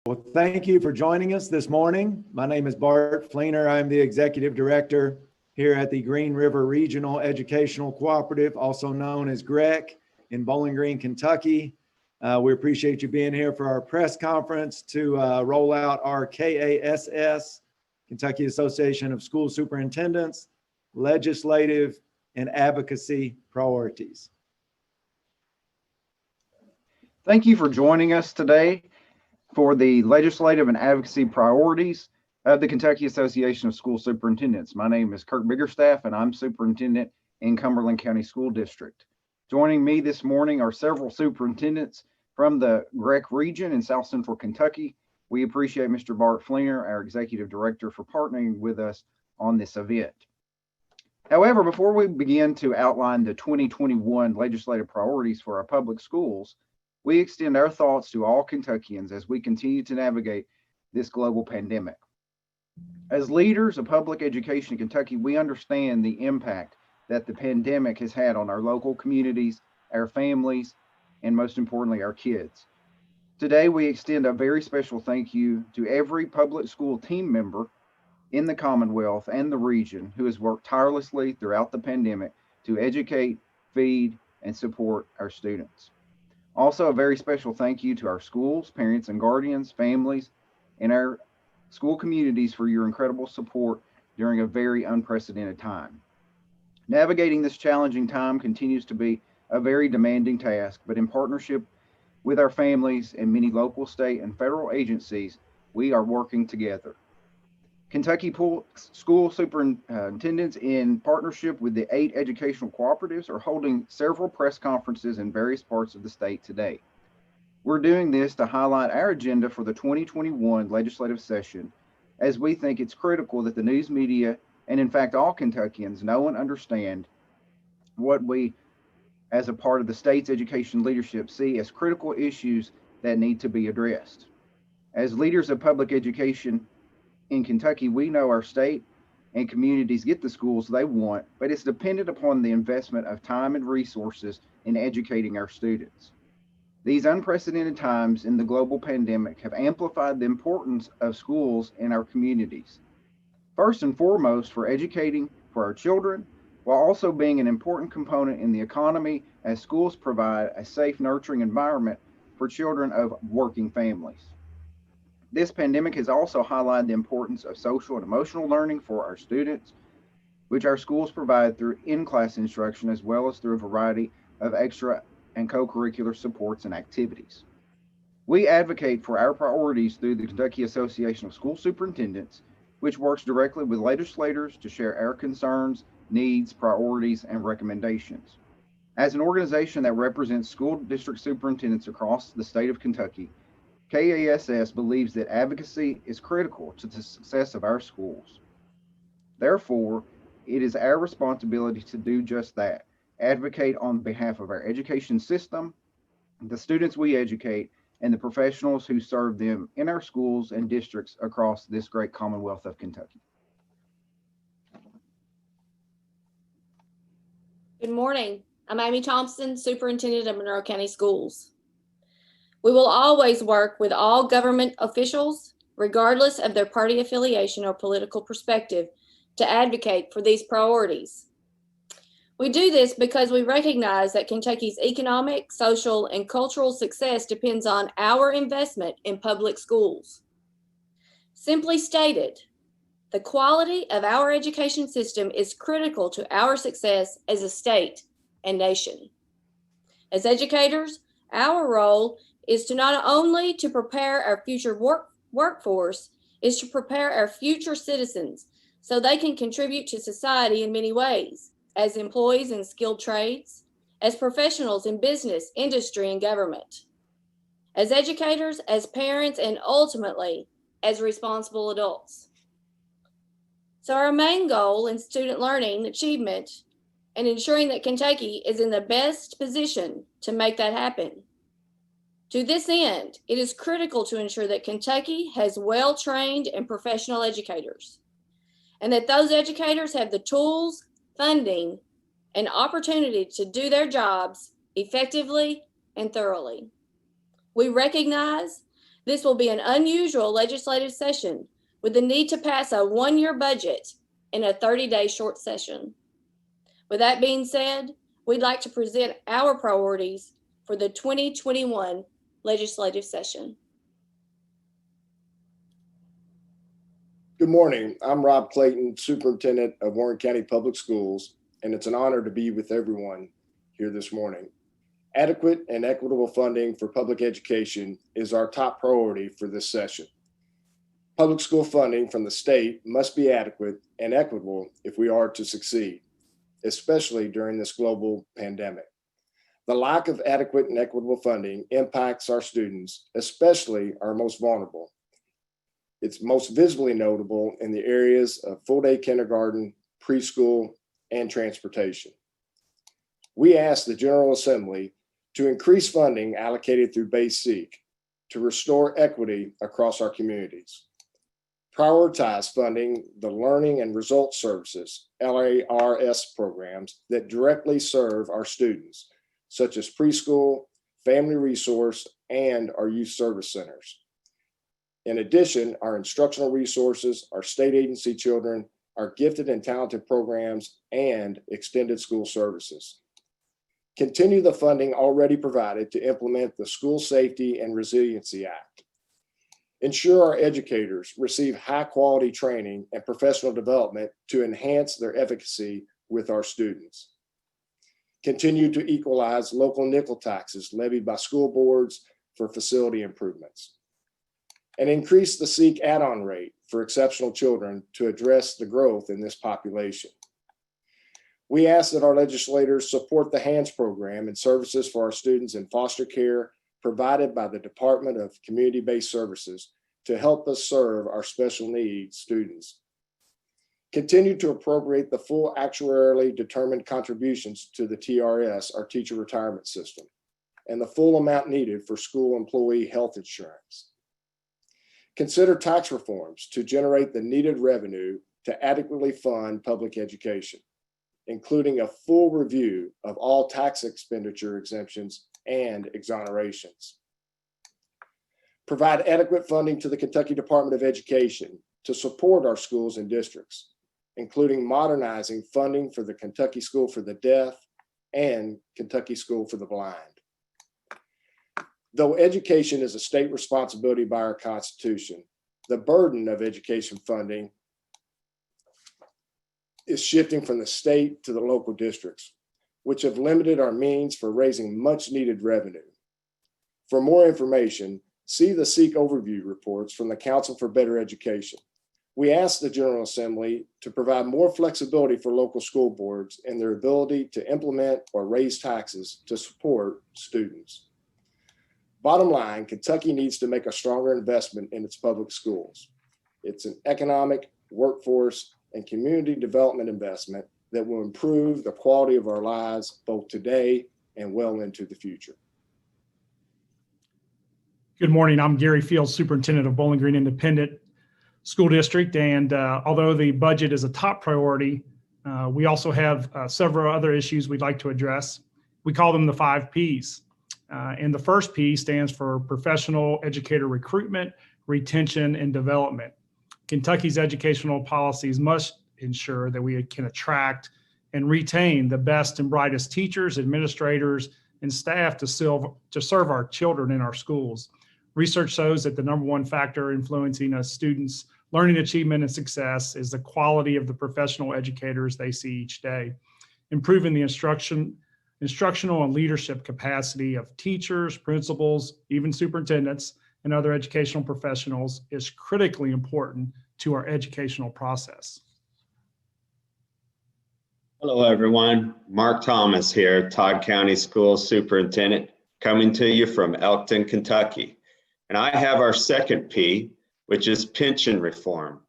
Well, thank you for joining us this morning. My name is Bart Fleener. I'm the Executive Director here at the Green River Regional Educational Cooperative, also known as GRREC, in Bowling Green, Kentucky. We appreciate you being here for our press conference to roll out our KASS, Kentucky Association of School Superintendents, legislative and advocacy priorities. Thank you for joining us today for the legislative and advocacy priorities of the Kentucky Association of School Superintendents. My name is Kirk Biggerstaff, and I'm superintendent in Cumberland County School District. Joining me this morning are several superintendents from the GRREC region in South Central Kentucky. We appreciate Mr. Bart Fleener, our executive director, for partnering with us on this event. However, before we begin to outline the 2021 legislative priorities for our public schools, we extend our thoughts to all Kentuckians as we continue to navigate this global pandemic. As leaders of public education in Kentucky, we understand the impact that the pandemic has had on our local communities, our families, and most importantly, our kids. Today, we extend a very special thank you to every public school team member in the Commonwealth and the region who has worked tirelessly throughout the pandemic to educate, feed, and support our students. Also, a very special thank you to our schools, parents and guardians, families, and our school communities for your incredible support during a very unprecedented time. Navigating this challenging time continues to be a very demanding task, but in partnership with our families and many local, state, and federal agencies, we are working together. Kentucky School Superintendents, in partnership with the 8 educational cooperatives, are holding several press conferences in various parts of the state today. We're doing this to highlight our agenda for the 2021 legislative session, as we think it's critical that the news media, and in fact all Kentuckians, know and understand what we, as a part of the state's education leadership, see as critical issues that need to be addressed. As leaders of public education in Kentucky, we know our state and communities get the schools they want, but it's dependent upon the investment of time and resources in educating our students. These unprecedented times in the global pandemic have amplified the importance of schools in our communities. First and foremost, for educating for our children, while also being an important component in the economy, as schools provide a safe, nurturing environment for children of working families. This pandemic has also highlighted the importance of social and emotional learning for our students, which our schools provide through in-class instruction as well as through a variety of extra and co-curricular supports and activities. We advocate for our priorities through the Kentucky Association of School Superintendents, which works directly with legislators to share our concerns, needs, priorities, and recommendations. As an organization that represents school district superintendents across the state of Kentucky, KASS believes that advocacy is critical to the success of our schools. Therefore, it is our responsibility to do just that, advocate on behalf of our education system, the students we educate, and the professionals who serve them in our schools and districts across this great Commonwealth of Kentucky. Good morning. I'm Amy Thompson, Superintendent of Monroe County Schools. We will always work with all government officials, regardless of their party affiliation or political perspective, to advocate for these priorities. We do this because we recognize that Kentucky's economic, social, and cultural success depends on our investment in public schools. Simply stated, the quality of our education system is critical to our success as a state and nation. As educators, our role is to not only to prepare our future workforce, is to prepare our future citizens so they can contribute to society in many ways, as employees in skilled trades, as professionals in business, industry, and government, as educators, as parents, and ultimately as responsible adults. So our main goal in student learning achievement and ensuring that Kentucky is in the best position to make that happen. To this end, it is critical to ensure that Kentucky has well-trained and professional educators, and that those educators have the tools, funding, and opportunity to do their jobs effectively and thoroughly. We recognize This will be an unusual legislative session with the need to pass a one-year budget in a 30-day short session. With that being said, we'd like to present our priorities for the 2021 legislative session. Good morning. I'm Rob Clayton, Superintendent of Warren County Public Schools, and it's an honor to be with everyone here this morning. Adequate and equitable funding for public education is our top priority for this session. Public school funding from the state must be adequate and equitable if we are to succeed, especially during this global pandemic. The lack of adequate and equitable funding impacts our students, especially our most vulnerable. It's most visibly notable in the areas of full-day kindergarten, preschool, and transportation. We ask the General Assembly to increase funding allocated through Base Seek to restore equity across our communities. Prioritize funding the Learning and Results Services, LARS programs that directly serve our students, such as preschool, family resource, and our youth service centers. In addition, our instructional resources, our state agency children, our gifted and talented programs, and extended school services. Continue the funding already provided to implement the School Safety and Resiliency Act. Ensure our educators receive high-quality training and professional development to enhance their efficacy with our students. Continue to equalize local nickel taxes levied by school boards for facility improvements. And increase the SEEK add-on rate for exceptional children to address the growth in this population. We ask that our legislators support the HANDS program and services for our students in foster care provided by the Department of Community-Based Services to help us serve our special needs students. Continue to appropriate the full actuarially determined contributions to the TRS, our teacher retirement system, and the full amount needed for school employee health insurance. Consider tax reforms to generate the needed revenue to adequately fund public education, including a full review of all tax expenditure exemptions and exonerations. Provide adequate funding to the Kentucky Department of Education to support our schools and districts, including modernizing funding for the Kentucky School for the Deaf and Kentucky School for the Blind. Though education is a state responsibility by our Constitution, the burden of education funding is shifting from the state to the local districts, which have limited our means for raising much needed revenue. For more information, see the SEEK overview reports from the Council for Better Education. We ask the General Assembly to provide more flexibility for local school boards in their ability to implement or raise taxes to support students. Bottom line, Kentucky needs to make a stronger investment in its public schools. It's an economic, workforce, and community development investment that will improve the quality of our lives both today and well into the future. Good morning. I'm Gary Fields, Superintendent of Bowling Green Independent School District. And although the budget is a top priority, we also have several other issues we'd like to address. We call them the 5 Ps. And the first P stands for professional educator recruitment, retention, and development. Kentucky's educational policies must ensure that we can attract and retain the best and brightest teachers, administrators, and staff to serve our children in our schools. Research shows that the #1 factor influencing a student's learning achievement and success is the quality of the professional educators they see each day. Improving the instructional and leadership capacity of teachers, principals, even superintendents, and other educational professionals is critically important to our educational process. Hello, everyone. Mark Thomas here, Todd County School Superintendent, coming to you from Elkton, Kentucky. And I have our second P, which is pension reform.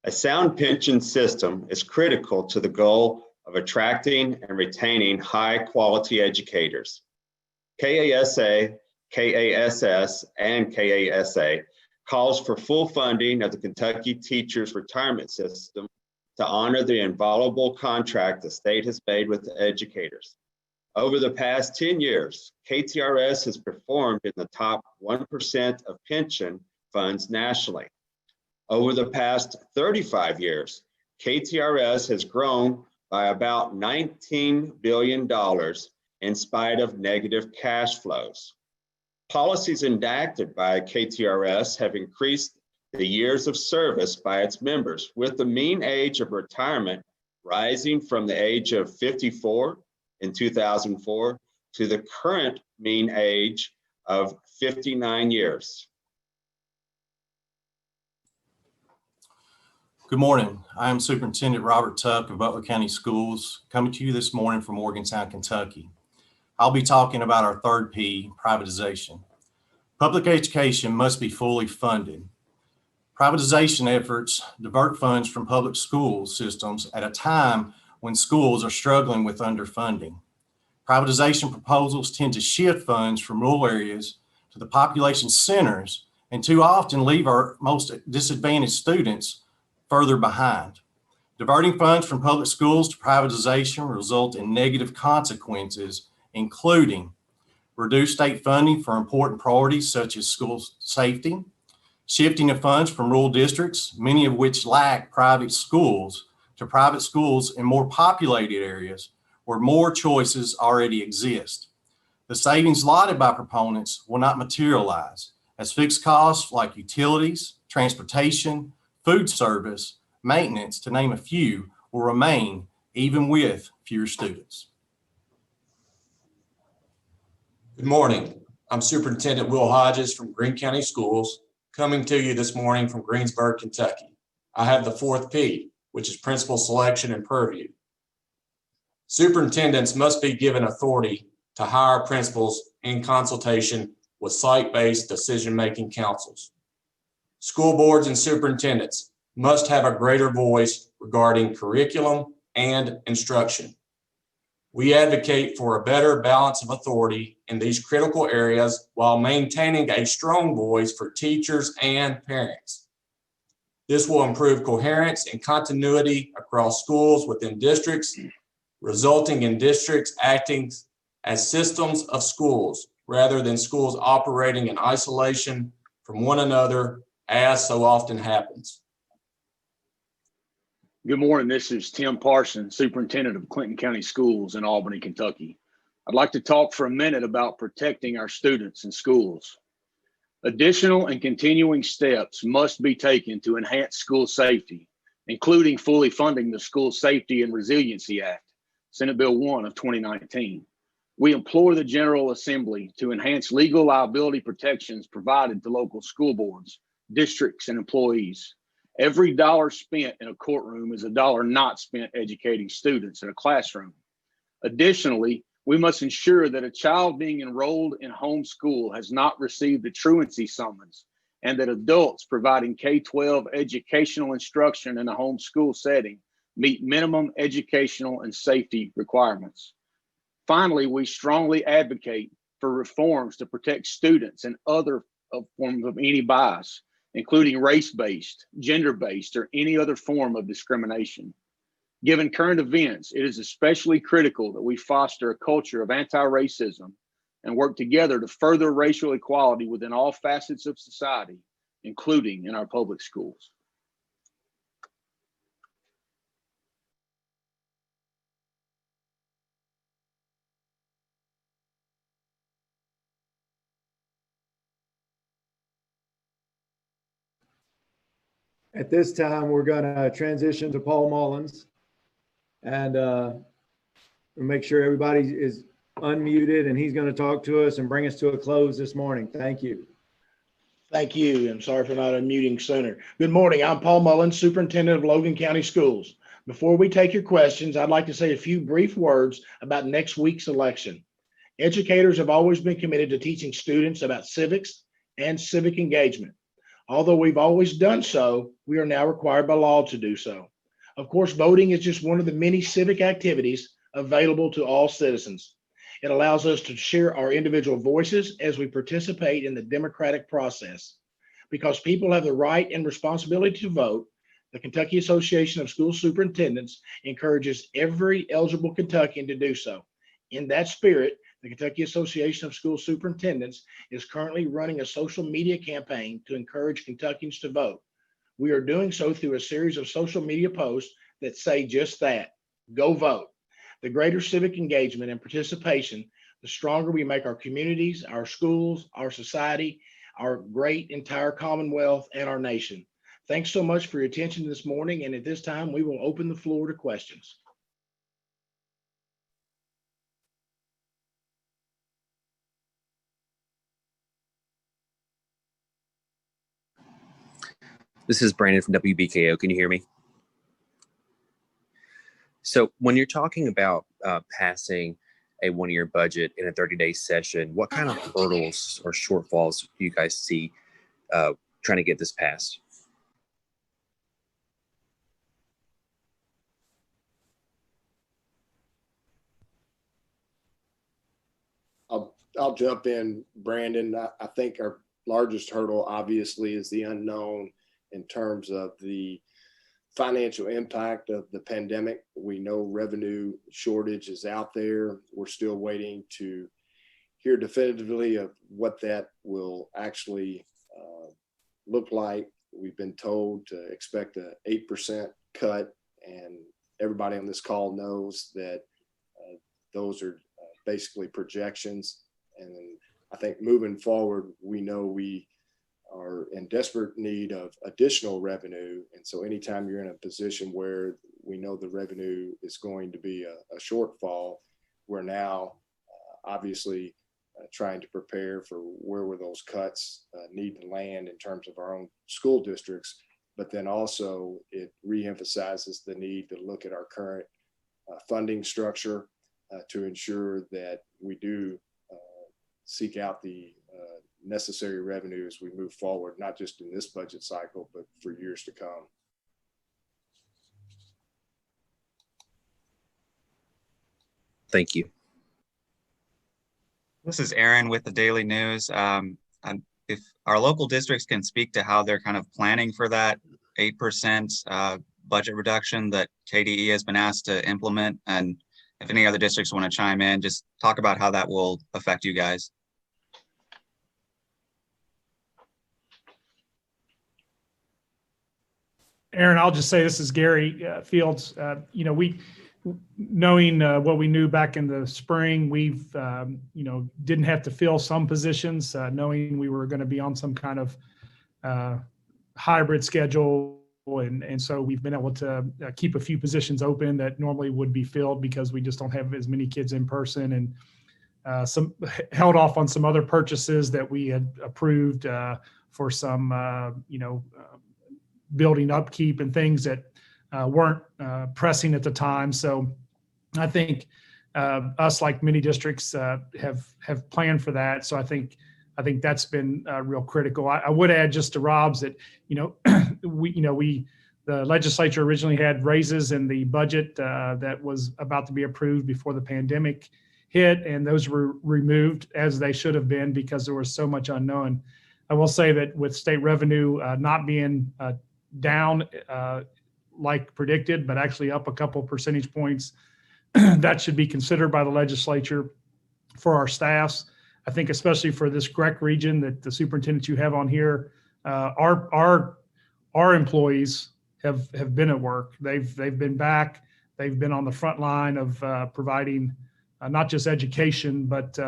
A sound pension system is critical to the goal of attracting and retaining high-quality educators. KASA, KASS, and KASA calls for full funding of the Kentucky Teachers Retirement System to honor the inviolable contract the state has made with the educators. Over the past 10 years, KTRS has performed in the top 1% of pension funds nationally. Over the past 35 years, KTRS has grown by about $19 billion in spite of negative cash flows. Policies enacted by KTRS have increased the years of service by its members, with the mean age of retirement rising from the age of 54 in 2004 to the current mean age of 59 years. Good morning. I am Superintendent Robert Tuck of Butler County Schools, coming to you this morning from Morgantown, Kentucky. I'll be talking about our third P, privatization. Public education must be fully funded. Privatization efforts divert funds from public school systems at a time when schools are struggling with underfunding. Privatization proposals tend to shift funds from rural areas to the population centers and too often leave our most disadvantaged students further behind. Diverting funds from public schools to privatization result in negative consequences, including reduced state funding for important priorities such as school safety, shifting of funds from rural districts, many of which lack private schools, to private schools in more populated areas where more choices already exist. The savings lauded by proponents will not materialize, as fixed costs like utilities, transportation, food service, maintenance, to name a few, will remain even with fewer students. Good morning. I'm Superintendent Will Hodges from Greene County Schools, coming to you this morning from Greensburg, Kentucky. I have the fourth P, which is principal selection and purview. Superintendents must be given authority to hire principals in consultation with site-based decision-making councils. School boards and superintendents must have a greater voice regarding curriculum and instruction. We advocate for a better balance of authority in these critical areas while maintaining a strong voice for teachers and parents. This will improve coherence and continuity across schools within districts, resulting in districts acting as systems of schools rather than schools operating in isolation from one another, as so often happens. Good morning. This is Tim Parsons, Superintendent of Clinton County Schools in Albany, Kentucky. I'd like to talk for a minute about protecting our students in schools. Additional and continuing steps must be taken to enhance school safety, including fully funding the School Safety and Resiliency Act, Senate Bill 1 of 2019. We implore the General Assembly to enhance legal liability protections provided to local school boards, districts, and employees. Every dollar spent in a courtroom is a dollar not spent educating students in a classroom. Additionally, we must ensure that a child being enrolled in homeschool has not received the truancy summons, and that adults providing K-12 educational instruction in a homeschool setting meet minimum educational and safety requirements. Finally, we strongly advocate for reforms to protect students and other forms of any bias, including race-based, gender-based, or any other form of discrimination. Given current events, it is especially critical that we foster a culture of anti-racism and work together to further racial equality within all facets of society, including in our public schools. At this time, we're going to transition to Paul Mullins, and we'll make sure everybody is unmuted, and he's going to talk to us and bring us to a close this morning. Thank you. Thank you, and sorry for not unmuting sooner. Good morning. I'm Paul Mullins, Superintendent of Logan County Schools. Before we take your questions, I'd like to say a few brief words about next week's election. Educators have always been committed to teaching students about civics and civic engagement. Although we've always done so, we are now required by law to do so. Of course, voting is just one of the many civic activities available to all citizens. It allows us to share our individual voices as we participate in the democratic process. Because people have the right and responsibility to vote, the Kentucky Association of School Superintendents encourages every eligible Kentuckian to do so, In that spirit, the Kentucky Association of School Superintendents is currently running a social media campaign to encourage Kentuckians to vote. We are doing so through a series of social media posts that say just that: go vote. The greater civic engagement and participation, the stronger we make our communities, our schools, our society, our great entire Commonwealth, and our nation. Thanks so much for your attention this morning. And at this time, we will open the floor to questions. This is Brandon from WBKO. Can you hear me? So when you're talking about passing a one-year budget in a 30-day session, what kind of hurdles or shortfalls do you guys see trying to get this passed? I'll jump in, Brandon. I think our largest hurdle obviously is the unknown in terms of the financial impact of the pandemic. We know revenue shortage is out there. We're still waiting to hear definitively of what that will actually look like. We've been told to expect an 8% cut, and everybody on this call knows that those are basically projections. And I think moving forward, we know we are in desperate need of additional revenue. And so anytime you're in a position where we know the revenue is going to be a shortfall, we're now obviously trying to prepare for where will those cuts need to land in terms of our own school districts. But then also it reemphasizes the need to look at our current funding structure to ensure that we do seek out the necessary revenue as we move forward, not just in this budget cycle, but for years to come. Thank you. This is Aaron with the Daily News. If our local districts can speak to how they're kind of planning for that 8% budget reduction that KDE has been asked to implement, and if any other districts want to chime in, just talk about how that will affect you guys. Aaron, I'll just say, this is Gary Fields. Knowing what we knew back in the spring, we've, didn't have to fill some positions, knowing we were going to be on some kind of hybrid schedule. And so we've been able to keep a few positions open that normally would be filled because we just don't have as many kids in person, and some held off on some other purchases that we had approved for some, building upkeep and things that weren't pressing at the time. So I think us, like many districts, have planned for that. So I think that's been real critical. I would add just to Rob's that, the legislature originally had raises in the budget that was about to be approved before the pandemic hit, and those were removed, as they should have been, because there was so much unknown. I will say that with state revenue not being down like predicted, but actually up a couple percentage points, that should be considered by the legislature for our staffs. I think especially for this GRREC region that the superintendents you have on here, our employees have been at work. They've been back. They've been on the front line of providing not just education, but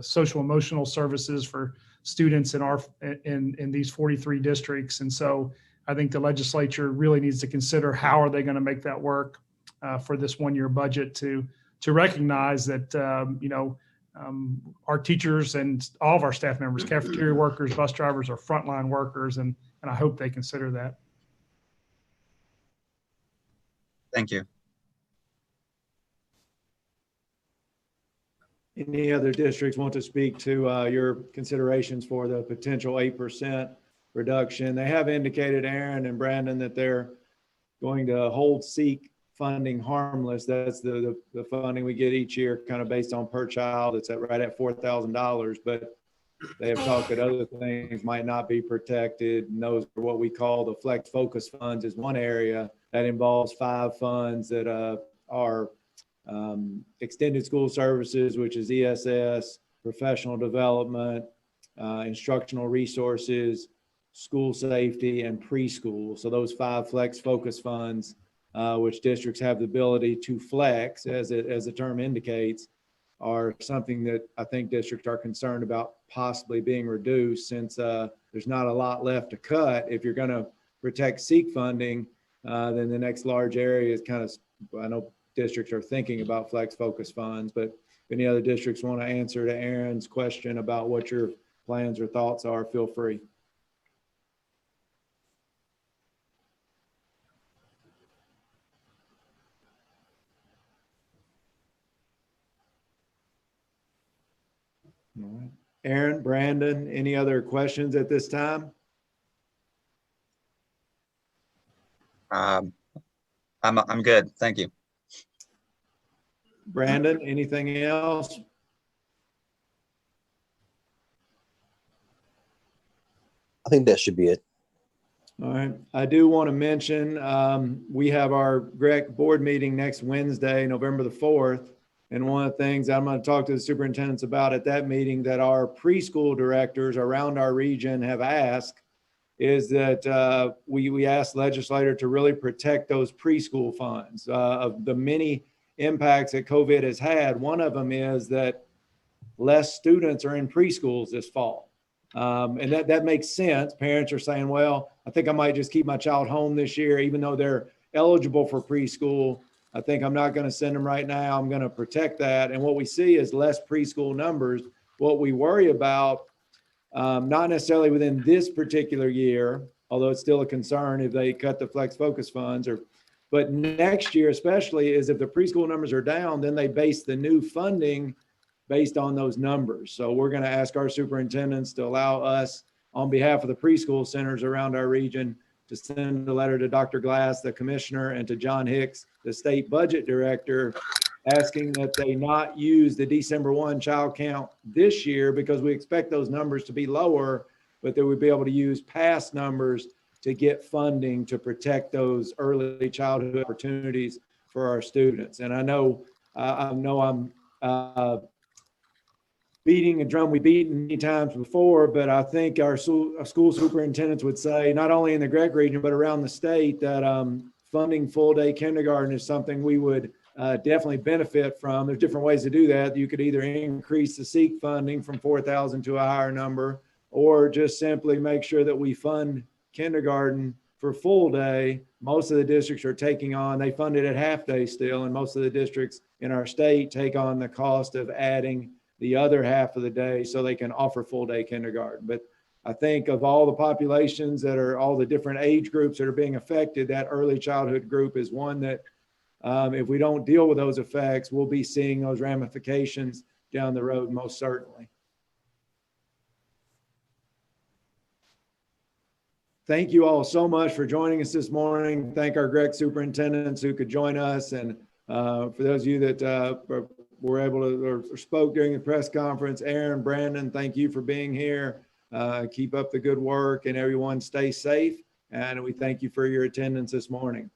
social emotional services for students in these 43 districts. And so I think the legislature really needs to consider how are they going to make that work for this one-year budget to recognize that our teachers and all of our staff members, cafeteria workers, bus drivers, are frontline workers, and I hope they consider that. Thank you. Any other districts want to speak to your considerations for the potential 8% reduction? They have indicated, Aaron and Brandon, that they're going to hold seek funding harmless. That's the funding we get each year, kind of based on per child. It's right at $4,000, but they have talked that other things might not be protected. And those are what we call the flex focus funds, is one area that involves 5 funds that are extended school services, which is ESS, professional development, instructional resources, school safety, and preschool. So those 5 flex focus funds, which districts have the ability to flex, as the term indicates, are something that I think districts are concerned about possibly being reduced, since there's not a lot left to cut. If you're going to protect SEEK funding, then the next large area is kind of, I know districts are thinking about flex focus funds, but if any other districts want to answer to Aaron's question about what your plans or thoughts are, feel free. All right. Aaron, Brandon, any other questions at this time? I'm good. Thank you. Brandon, anything else? I think that should be it. All right. I do want to mention, we have our GRREC board meeting next Wednesday, November the 4th. And one of the things I'm going to talk to the superintendents about at that meeting that our preschool directors around our region have asked is that we asked legislator to really protect those preschool funds. Of the many impacts that COVID has had, one of them is that less students are in preschools this fall. And that makes sense. Parents are saying, well, I think I might just keep my child home this year, even though they're eligible for preschool. I think I'm not going to send them right now. I'm going to protect that. And what we see is less preschool numbers. What we worry about, not necessarily within this particular year, although it's still a concern if they cut the flex focus funds, but next year especially, is if the preschool numbers are down, then they base the new funding based on those numbers. So we're going to ask our superintendents to allow us, on behalf of the preschool centers around our region, to send a letter to Dr. Glass, the commissioner, and to John Hicks, the state budget director, asking that they not use the December 1 child count this year, because we expect those numbers to be lower, but that we'd be able to use past numbers to get funding to protect those early childhood opportunities for our students. And I know I'm beating a drum we've beaten many times before, but I think our school superintendents would say, not only in the GRREC region, but around the state, that funding full day kindergarten is something we would definitely benefit from. There's different ways to do that. You could either increase the SEEK funding from 4,000 to a higher number, or just simply make sure that we fund kindergarten for full day. Most of the districts are taking on, they fund it at half day still, and most of the districts in our state take on the cost of adding the other half of the day so they can offer full day kindergarten. But I think of all the populations that are, all the different age groups that are being affected, that early childhood group is one that if we don't deal with those effects, we'll be seeing those ramifications down the road, most certainly. Thank you all so much for joining us this morning. Thank our GRREC superintendents who could join us. And for those of you that were able to or spoke during the press conference, Aaron, Brandon, thank you for being here. Keep up the good work, and everyone stay safe. And we thank you for your attendance this morning.